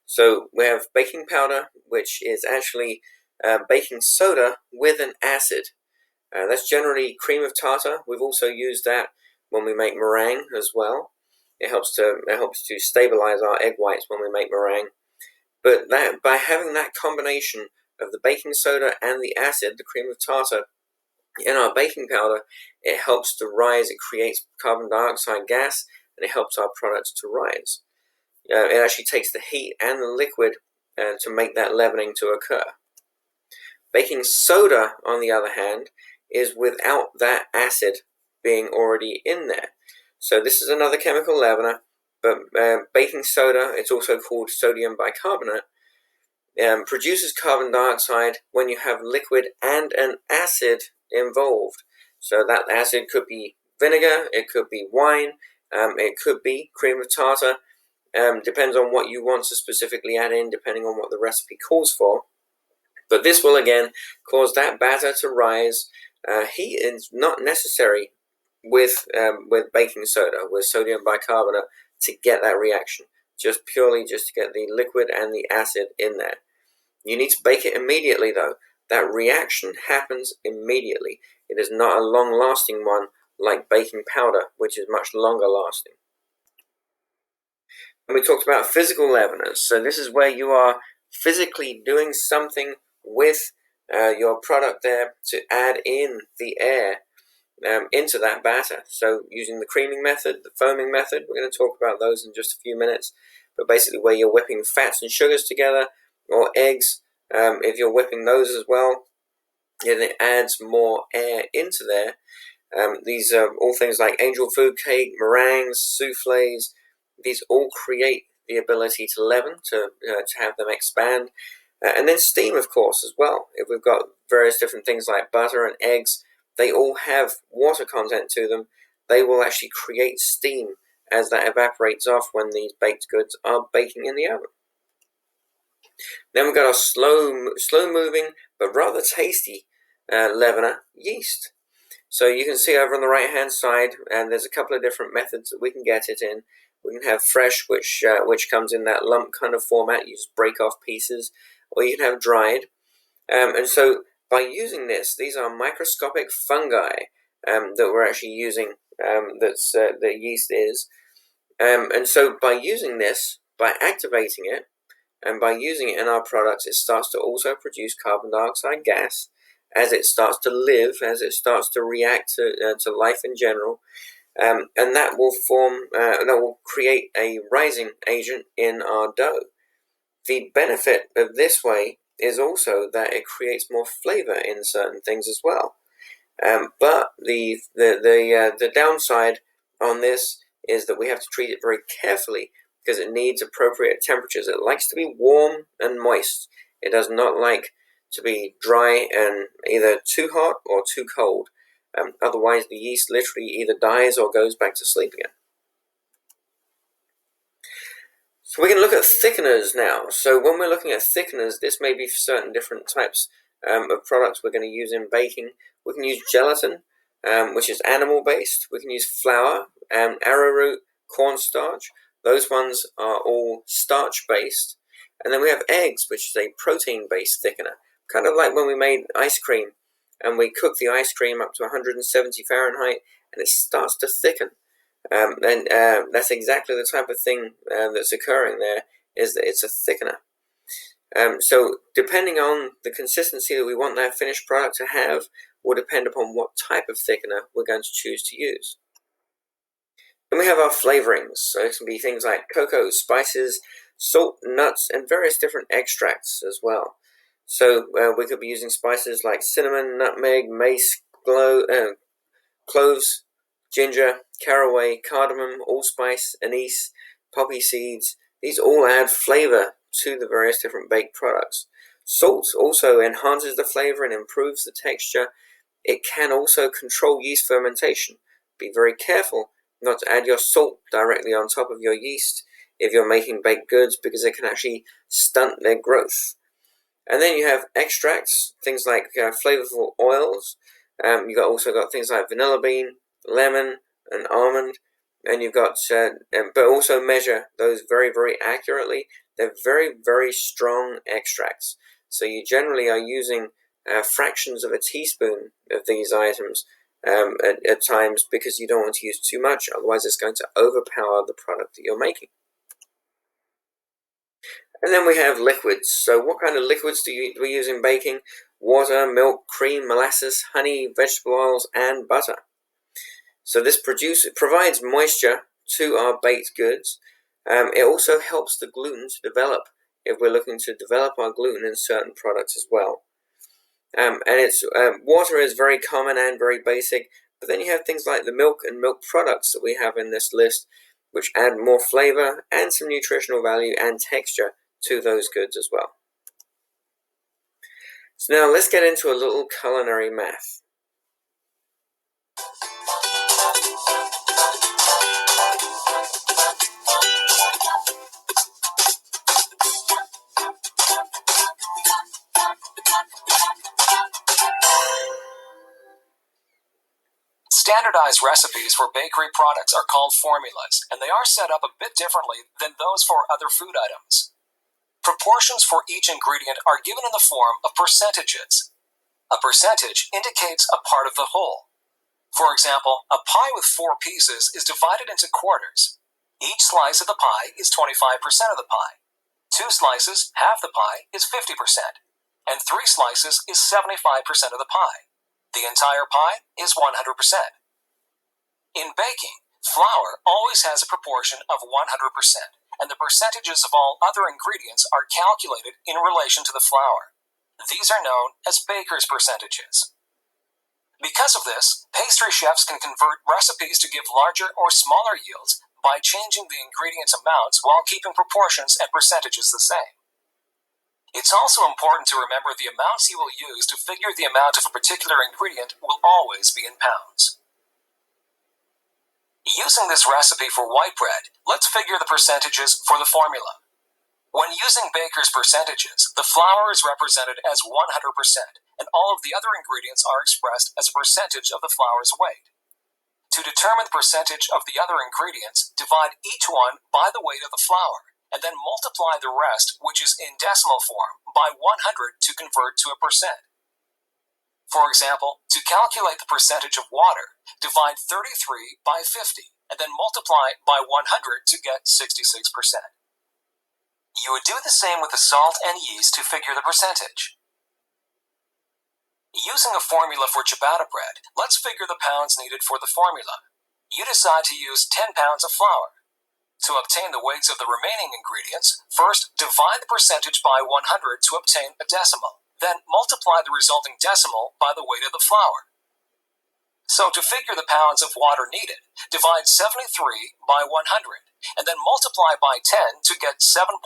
So we have baking powder, which is actually baking soda with an acid. That's generally cream of tartar. We've also used that when we make meringue as well. It helps to stabilize our egg whites when we make meringue. But by having that combination of the baking soda and the acid, the cream of tartar, in our baking powder, it helps to rise. It creates carbon dioxide gas, and it helps our products to rise. It actually takes the heat and the liquid to make that leavening to occur. Baking soda, on the other hand, is without that acid being already in there. So this is another chemical leavener, but baking soda, it's also called sodium bicarbonate, produces carbon dioxide when you have liquid and an acid involved. So that acid could be vinegar, it could be wine, it could be cream of tartar. Depends on what you want to specifically add in, depending on what the recipe calls for. But this will again cause that batter to rise. Heat is not necessary with baking soda, with sodium bicarbonate, to get that reaction. Just to get the liquid and the acid in there. You need to bake it immediately though. That reaction happens immediately. It is not a long-lasting one like baking powder, which is much longer lasting. And we talked about physical leaveners. So this is where you are physically doing something with your product there to add in the air into that batter. So using the creaming method, the foaming method, we're going to talk about those in just a few minutes. But basically where you're whipping fats and sugars together, or eggs, if you're whipping those as well, it adds more air into there. These are all things like angel food cake, meringues, souffles. These all create the ability to leaven, to have them expand. And then steam, of course, as well. If we've got various different things like butter and eggs, they all have water content to them. They will actually create steam as that evaporates off when these baked goods are baking in the oven. Then we've got our slow-moving but rather tasty leavener, yeast. So you can see over on the right-hand side, and there's a couple of different methods that we can get it in. We can have fresh, which comes in that lump kind of format. You just break off pieces, or you can have dried. And so by using this, these are microscopic fungi that we're actually using. The yeast is, and so by using this, by activating it, and by using it in our products, it starts to also produce carbon dioxide gas as it starts to live, as it starts to react to life in general, and that will create a rising agent in our dough. The benefit of this way is also that it creates more flavor in certain things as well. But the downside on this is that we have to treat it very carefully, because it needs appropriate temperatures. It likes to be warm and moist. It does not like to be dry and either too hot or too cold. Otherwise, the yeast literally either dies or goes back to sleep again. So we can look at thickeners now. So when we're looking at thickeners, this may be for certain different types of products we're going to use in baking. We can use gelatin, which is animal-based. We can use flour, arrowroot, cornstarch. Those ones are all starch-based. And then we have eggs, which is a protein-based thickener. Kind of like when we made ice cream, and we cook the ice cream up to 170 Fahrenheit, and it starts to thicken. That's exactly the type of thing that's occurring there, is that it's a thickener. So depending on the consistency that we want that finished product to have, will depend upon what type of thickener we're going to choose to use. Then we have our flavorings. So it can be things like cocoa, spices, salt, nuts, and various different extracts as well. So we could be using spices like cinnamon, nutmeg, mace, cloves, ginger, caraway, cardamom, allspice, anise, poppy seeds. These all add flavor to the various different baked products. Salt also enhances the flavor and improves the texture. It can also control yeast fermentation. Be very careful not to add your salt directly on top of your yeast if you're making baked goods, because it can actually stunt their growth. And then you have extracts, things like flavorful oils. You've also got things like vanilla bean, lemon, and almond. and you've got, but also measure those very, very accurately. They're very, very strong extracts. So you generally are using fractions of a teaspoon of these items at times, because you don't want to use too much, otherwise it's going to overpower the product that you're making. And then we have liquids. So what kind of liquids do we use in baking? Water, milk, cream, molasses, honey, vegetable oils, and butter. So this provides moisture to our baked goods. It also helps the gluten to develop if we're looking to develop our gluten in certain products as well. And water is very common and very basic, but then you have things like the milk and milk products that we have in this list, which add more flavor and some nutritional value and texture to those goods as well. So now let's get into a little culinary math. Standardized recipes for bakery products are called formulas, and they are set up a bit differently than those for other food items. Proportions for each ingredient are given in the form of percentages. A percentage indicates a part of the whole. For example, a pie with 4 pieces is divided into quarters. Each slice of the pie is 25% of the pie. 2 slices, half the pie, is 50%, and 3 slices is 75% of the pie. The entire pie is 100%. In baking, flour always has a proportion of 100%, and the percentages of all other ingredients are calculated in relation to the flour. These are known as baker's percentages. Because of this, pastry chefs can convert recipes to give larger or smaller yields by changing the ingredients' amounts while keeping proportions and percentages the same. It's also important to remember the amounts you will use to figure the amount of a particular ingredient will always be in pounds. Using this recipe for white bread, let's figure the percentages for the formula. When using baker's percentages, the flour is represented as 100%, and all of the other ingredients are expressed as a percentage of the flour's weight. To determine the percentage of the other ingredients, divide each one by the weight of the flour, and then multiply the rest, which is in decimal form, by 100 to convert to a percent. For example, to calculate the percentage of water, divide 33 by 50, and then multiply by 100 to get 66%. You would do the same with the salt and yeast to figure the percentage. Using a formula for ciabatta bread, let's figure the pounds needed for the formula. You decide to use 10 pounds of flour. To obtain the weights of the remaining ingredients, first divide the percentage by 100 to obtain a decimal. Then multiply the resulting decimal by the weight of the flour. So to figure the pounds of water needed, divide 73 by 100, and then multiply by 10 to get 7.3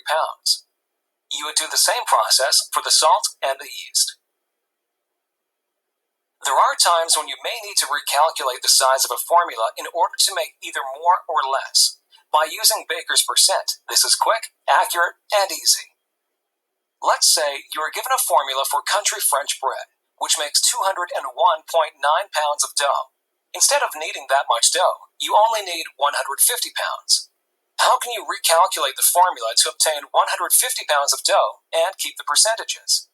pounds. You would do the same process for the salt and the yeast. There are times when you may need to recalculate the size of a formula in order to make either more or less. By using baker's percent, this is quick, accurate, and easy. Let's say you are given a formula for country French bread, which makes 201.9 pounds of dough. Instead of needing that much dough, you only need 150 pounds. How can you recalculate the formula to obtain 150 pounds of dough and keep the percentages?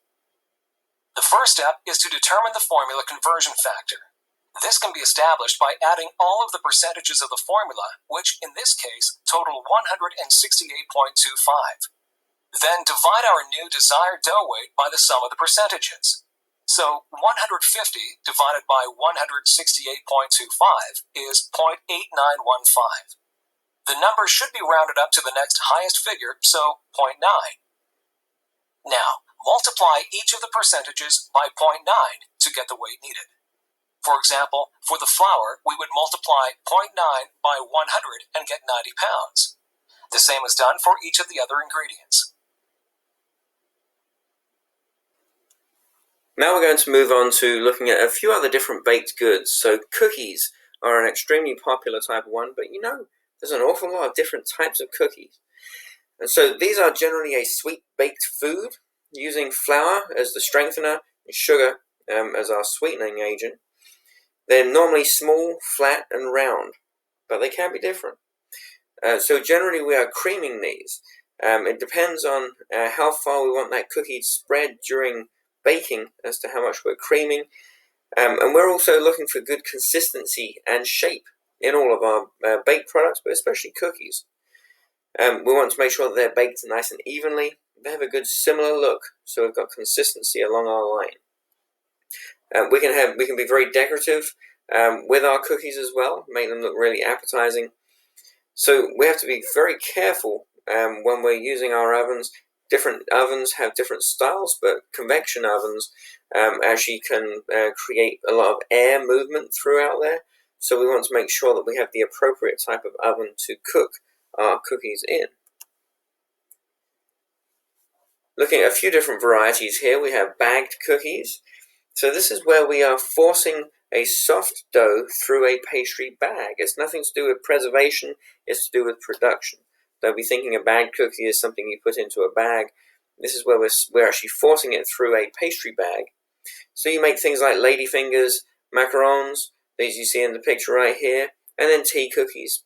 The first step is to determine the formula conversion factor. This can be established by adding all of the percentages of the formula, which in this case total 168.25. Then divide our new desired dough weight by the sum of the percentages. So 150 divided by 168.25 is 0.8915. The number should be rounded up to the next highest figure, so 0.9. Now, multiply each of the percentages by 0.9 to get the weight needed. For example, for the flour, we would multiply 0.9 by 100 and get 90 pounds. The same is done for each of the other ingredients. Now we're going to move on to looking at a few other different baked goods. So cookies are an extremely popular type of one, but there's an awful lot of different types of cookies. And so these are generally a sweet baked food, using flour as the strengthener and sugar as our sweetening agent. They're normally small, flat, and round. but they can be different. So generally we are creaming these. It depends on how far we want that cookie to spread during baking as to how much we're creaming. And we're also looking for good consistency and shape in all of our baked products, but especially cookies. We want to make sure that they're baked nice and evenly. They have a good similar look, so we've got consistency along our line. We can be very decorative with our cookies as well, make them look really appetizing. So we have to be very careful when we're using our ovens. Different ovens have different styles, but convection ovens actually can create a lot of air movement throughout there. So we want to make sure that we have the appropriate type of oven to cook our cookies in. Looking at a few different varieties here, we have bagged cookies. So this is where we are forcing a soft dough through a pastry bag. It's nothing to do with preservation, it's to do with production. Don't be thinking a bagged cookie is something you put into a bag. This is where we're actually forcing it through a pastry bag. So you make things like ladyfingers, macarons, these you see in the picture right here, and then tea cookies.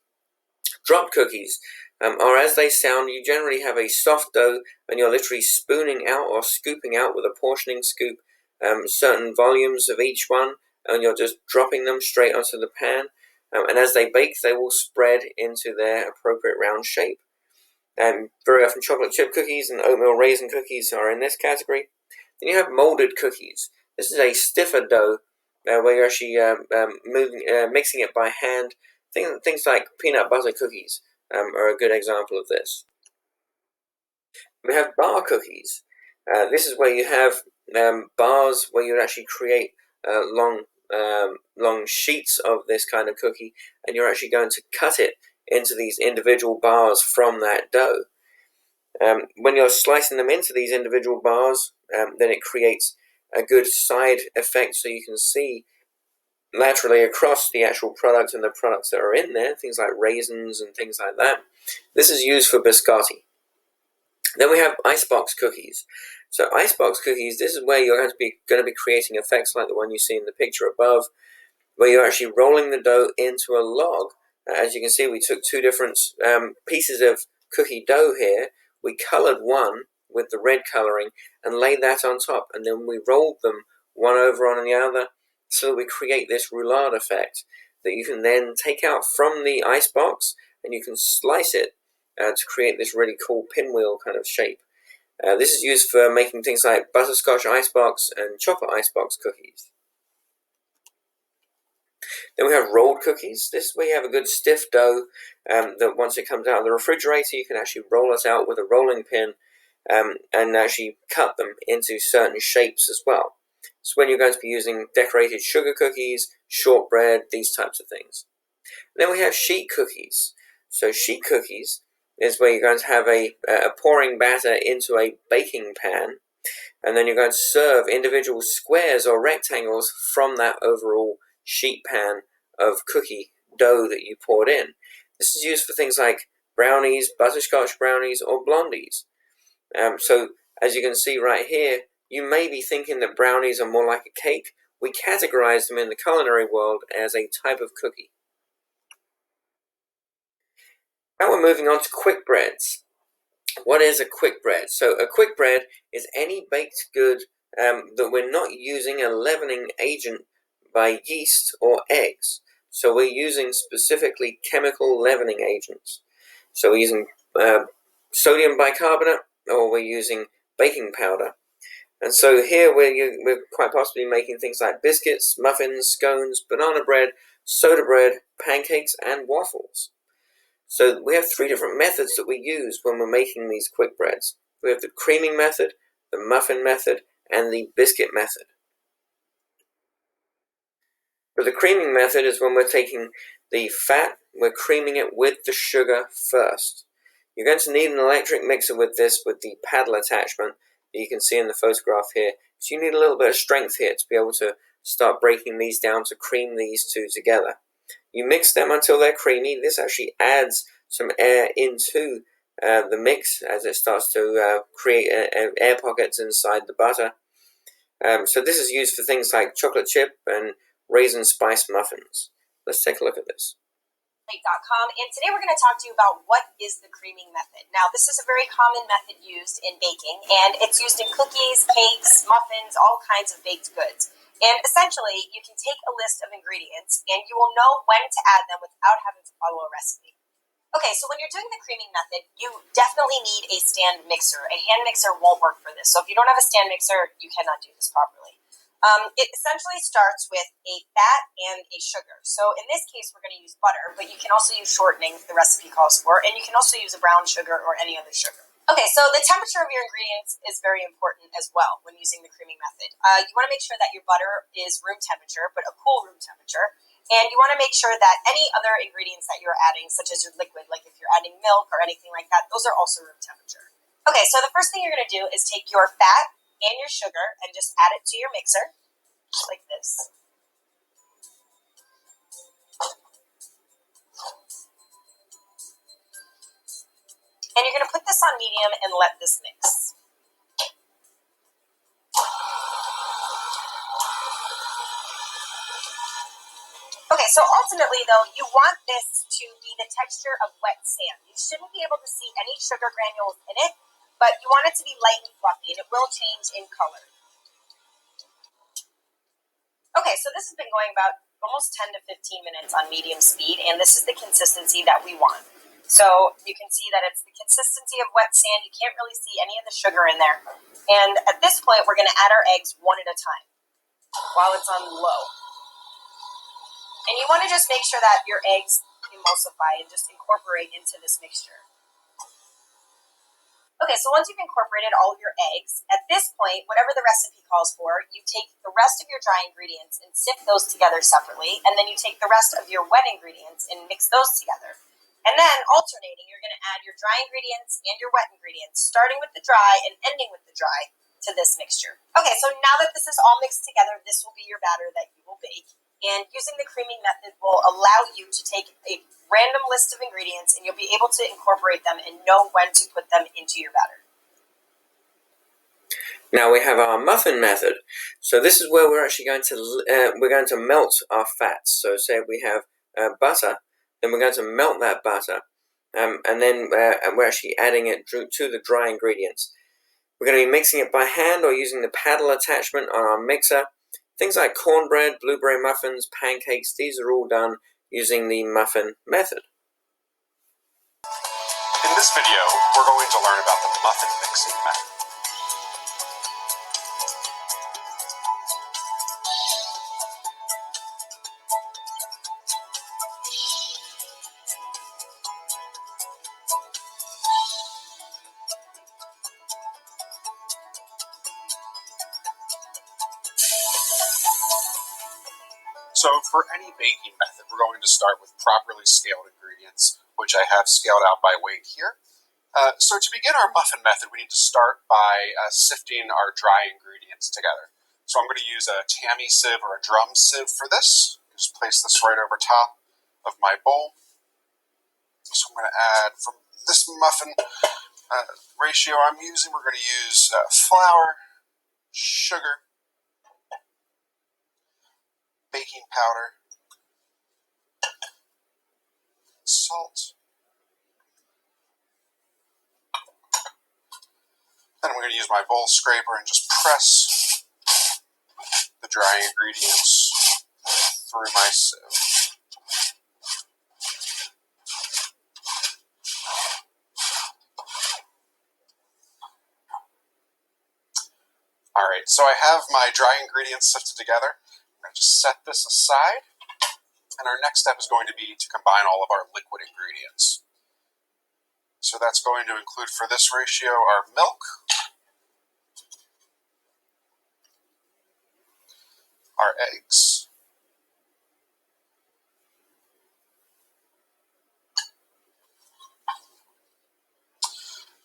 Drop cookies are as they sound. You generally have a soft dough and you're literally spooning out or scooping out with a portioning scoop certain volumes of each one, and you're just dropping them straight onto the pan. And as they bake, they will spread into their appropriate round shape. Very often chocolate chip cookies and oatmeal raisin cookies are in this category. Then you have molded cookies. This is a stiffer dough where you're actually mixing it by hand. Things like peanut butter cookies are a good example of this. We have bar cookies. This is where you have bars where you actually create long sheets of this kind of cookie, and you're actually going to cut it into these individual bars from that dough. When you're slicing them into these individual bars, then it creates a good side effect, so you can see laterally across the actual product and the products that are in there, things like raisins and things like that. This is used for biscotti. Then we have icebox cookies. So icebox cookies, this is where you're going to be creating effects like the one you see in the picture above, where you're actually rolling the dough into a log. As you can see, we took two different pieces of cookie dough here. We colored one with the red coloring and laid that on top, and then we rolled them one over on the other, so that we create this roulade effect that you can then take out from the icebox and you can slice it to create this really cool pinwheel kind of shape. This is used for making things like butterscotch icebox and chocolate icebox cookies. Then we have rolled cookies. This is where you have a good stiff dough that once it comes out of the refrigerator, you can actually roll it out with a rolling pin and actually cut them into certain shapes as well. So when you're going to be using decorated sugar cookies, shortbread, these types of things. Then we have sheet cookies. So sheet cookies is where you're going to have a pouring batter into a baking pan, and then you're going to serve individual squares or rectangles from that overall sheet pan of cookie dough that you poured in. This is used for things like brownies, butterscotch brownies, or blondies. So as you can see right here, you may be thinking that brownies are more like a cake. We categorize them in the culinary world as a type of cookie. Now we're moving on to quick breads. What is a quick bread? So a quick bread is any baked good that we're not using a leavening agent by yeast or eggs. So we're using specifically chemical leavening agents. So we're using sodium bicarbonate, or we're using baking powder. And so here we're quite possibly making things like biscuits, muffins, scones, banana bread, soda bread, pancakes, and waffles. So we have three different methods that we use when we're making these quick breads. We have the creaming method, the muffin method, and the biscuit method. So the creaming method is when we're taking the fat, we're creaming it with the sugar first. You're going to need an electric mixer with this, with the paddle attachment that you can see in the photograph here. So you need a little bit of strength here to be able to start breaking these down to cream these two together. You mix them until they're creamy. This actually adds some air into the mix as it starts to create air pockets inside the butter. So this is used for things like chocolate chip and raisin spice muffins. Let's take a look at this. and today we're going to talk to you about what is the creaming method. Now, this is a very common method used in baking, and it's used in cookies, cakes, muffins, all kinds of baked goods. And essentially, you can take a list of ingredients, and you will know when to add them without having to follow a recipe. Okay, so when you're doing the creaming method, you definitely need a stand mixer. A hand mixer won't work for this. So if you don't have a stand mixer, you cannot do this properly. It essentially starts with a fat and a sugar. So in this case, we're going to use butter, but you can also use shortening, the recipe calls for, and you can also use a brown sugar or any other sugar. Okay, so the temperature of your ingredients is very important as well when using the creaming method. You want to make sure that your butter is room temperature, but a cool room temperature. And you want to make sure that any other ingredients that you're adding, such as your liquid, like if you're adding milk or anything like that, those are also room temperature. Okay, so the first thing you're going to do is take your fat and your sugar and just add it to your mixer, just like this. And you're going to put this on medium and let this mix. Okay, so ultimately, though, you want this to be the texture of wet sand. You shouldn't be able to see any sugar granules in it, but you want it to be light and fluffy, and it will change in color. Okay, so this has been going about almost 10 to 15 minutes on medium speed, and this is the consistency that we want. So you can see that it's the consistency of wet sand. You can't really see any of the sugar in there. And at this point, we're going to add our eggs one at a time while it's on low. And you want to just make sure that your eggs emulsify and just incorporate into this mixture. Okay, so once you've incorporated all of your eggs, at this point, whatever the recipe calls for, you take the rest of your dry ingredients and sift those together separately, and then you take the rest of your wet ingredients and mix those together. And then, alternating, you're going to add your dry ingredients and your wet ingredients, starting with the dry and ending with the dry, to this mixture. Okay, so now that this is all mixed together, this will be your batter that you will bake. And using the creaming method will allow you to take a random list of ingredients and you'll be able to incorporate them and know when to put them into your batter. Now we have our muffin method. So this is where we're actually going to melt our fats. So say we have butter, then we're going to melt that butter, and then we're actually adding it to the dry ingredients. We're going to be mixing it by hand or using the paddle attachment on our mixer. Things like cornbread, blueberry muffins, pancakes, these are all done using the muffin method. In this video, we're going to learn about the muffin mixing method. So for any baking method, we're going to start with properly scaled ingredients, which I have scaled out by weight here. So to begin our muffin method, we need to start by sifting our dry ingredients together. So I'm going to use a tammy sieve or a drum sieve for this. Just place this right over top of my bowl. So I'm going to add, from this muffin ratio I'm using, we're going to use flour, sugar, baking powder, salt. Then I'm going to use my bowl scraper and just press the dry ingredients through my sieve. Alright, so I have my dry ingredients sifted together. I'm going to just set this aside. And our next step is going to be to combine all of our liquid ingredients. So that's going to include, for this ratio, our milk, our eggs,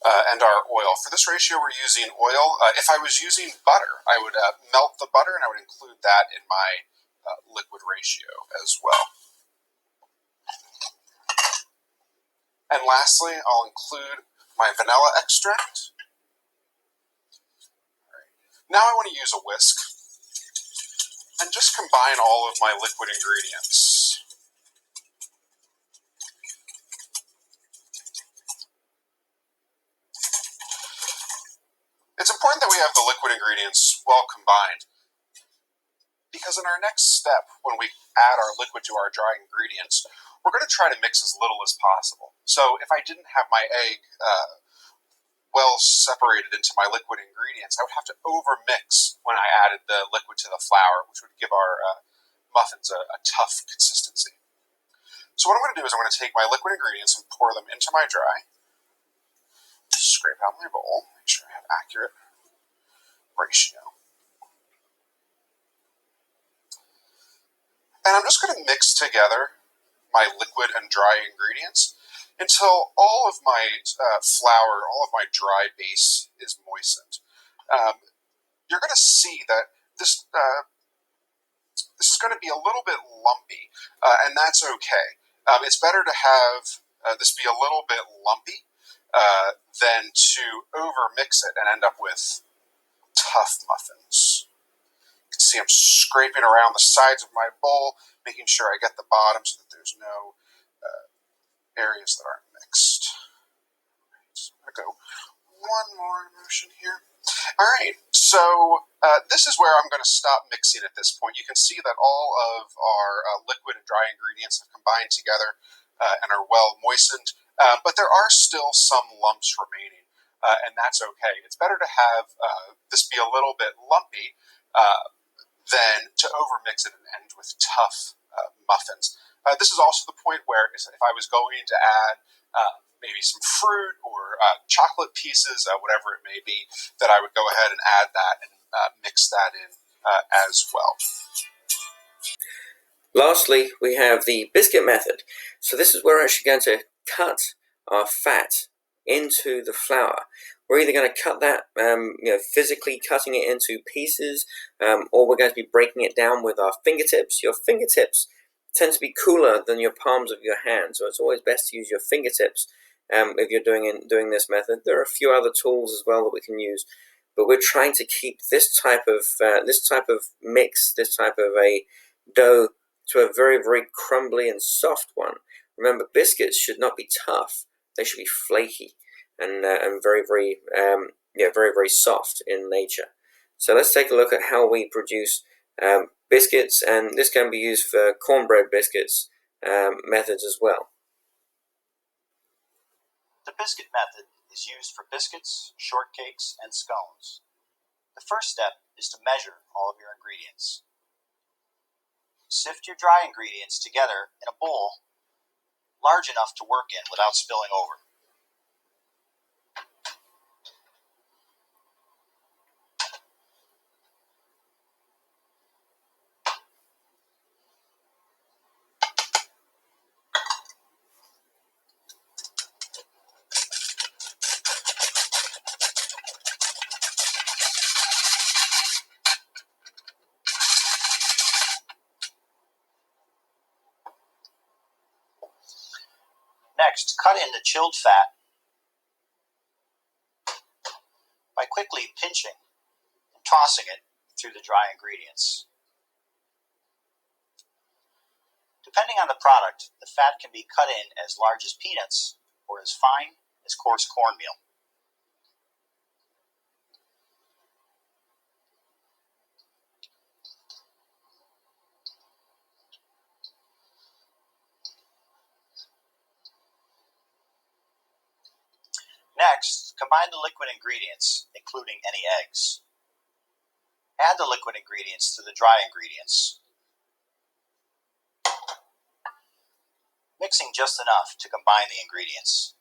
and our oil. For this ratio, we're using oil. If I was using butter, I would melt the butter and I would include that in my liquid ratio as well. And lastly, I'll include my vanilla extract. Right. Now I want to use a whisk and just combine all of my liquid ingredients. have the liquid ingredients well combined. Because in our next step, when we add our liquid to our dry ingredients, we're going to try to mix as little as possible. So if I didn't have my egg well separated into my liquid ingredients, I would have to overmix when I added the liquid to the flour, which would give our muffins a tough consistency. So what I'm going to do is I'm going to take my liquid ingredients and pour them into my dry. Scrape out my bowl, make sure I have accurate ratio. And I'm just going to mix together my liquid and dry ingredients until all of my flour, all of my dry base is moistened. You're going to see that this is going to be a little bit lumpy, and that's okay. It's better to have this be a little bit lumpy than to overmix it and end up with tough muffins. You can see I'm scraping around the sides of my bowl, making sure I get the bottom so that there's no areas that aren't mixed. Right, so I'm going to go one more motion here. All right, so this is where I'm going to stop mixing at this point. You can see that all of our liquid and dry ingredients have combined together and are well moistened, but there are still some lumps remaining, and that's okay. It's better to have this be a little bit lumpy than to overmix it and end with tough muffins. This is also the point where if I was going to add maybe some fruit or chocolate pieces, whatever it may be, that I would go ahead and add that and mix that in as well. Lastly, we have the biscuit method. So this is where we're actually going to cut our fat into the flour. We're either going to cut that, physically cutting it into pieces, or we're going to be breaking it down with our fingertips. Your fingertips tend to be cooler than your palms of your hand, so it's always best to use your fingertips if you're doing this method. There are a few other tools as well that we can use, but we're trying to keep this type of mix, this type of a dough, to a very, very crumbly and soft one. Remember, biscuits should not be tough; they should be flaky and very, very, very, very soft in nature. So let's take a look at how we produce biscuits, and this can be used for cornbread biscuits methods as well. The biscuit method is used for biscuits, shortcakes, and scones. The first step is to measure all of your ingredients. Sift your dry ingredients together in a bowl large enough to work in without spilling over. Next, cut in the chilled fat by quickly pinching and tossing it through the dry ingredients. Depending on the product, the fat can be cut in as large as peanuts or as fine as coarse cornmeal. Next, combine the liquid ingredients, including any eggs. Add the liquid ingredients to the dry ingredients, mixing just enough to combine the ingredients.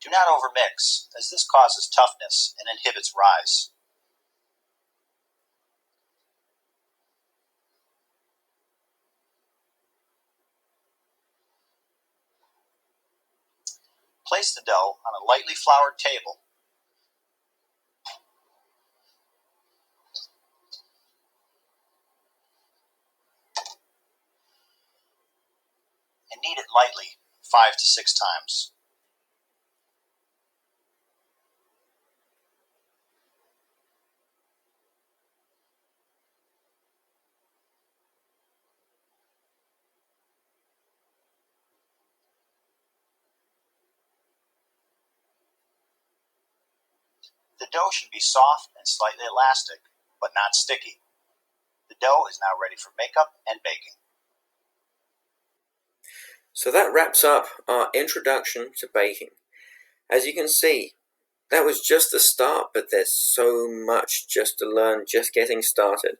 Do not overmix, as this causes toughness and inhibits rise. Place the dough on a lightly floured table. And knead it lightly 5 to 6 times. The dough should be soft and slightly elastic, but not sticky. The dough is now ready for makeup and baking. So that wraps up our introduction to baking. As you can see, that was just the start, but there's so much just to learn, just getting started.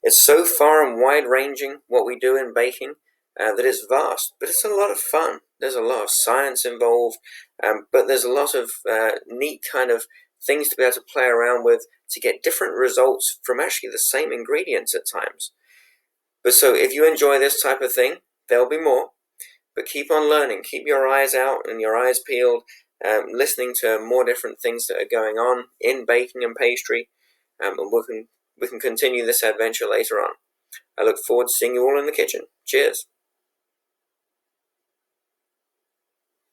It's so far and wide-ranging what we do in baking that it's vast, but it's a lot of fun. There's a lot of science involved, but there's a lot of neat kind of things to be able to play around with to get different results from actually the same ingredients at times. But so if you enjoy this type of thing, there'll be more. But keep on learning. Keep your eyes out and your eyes peeled, listening to more different things that are going on in baking and pastry, and we can continue this adventure later on. I look forward to seeing you all in the kitchen. Cheers.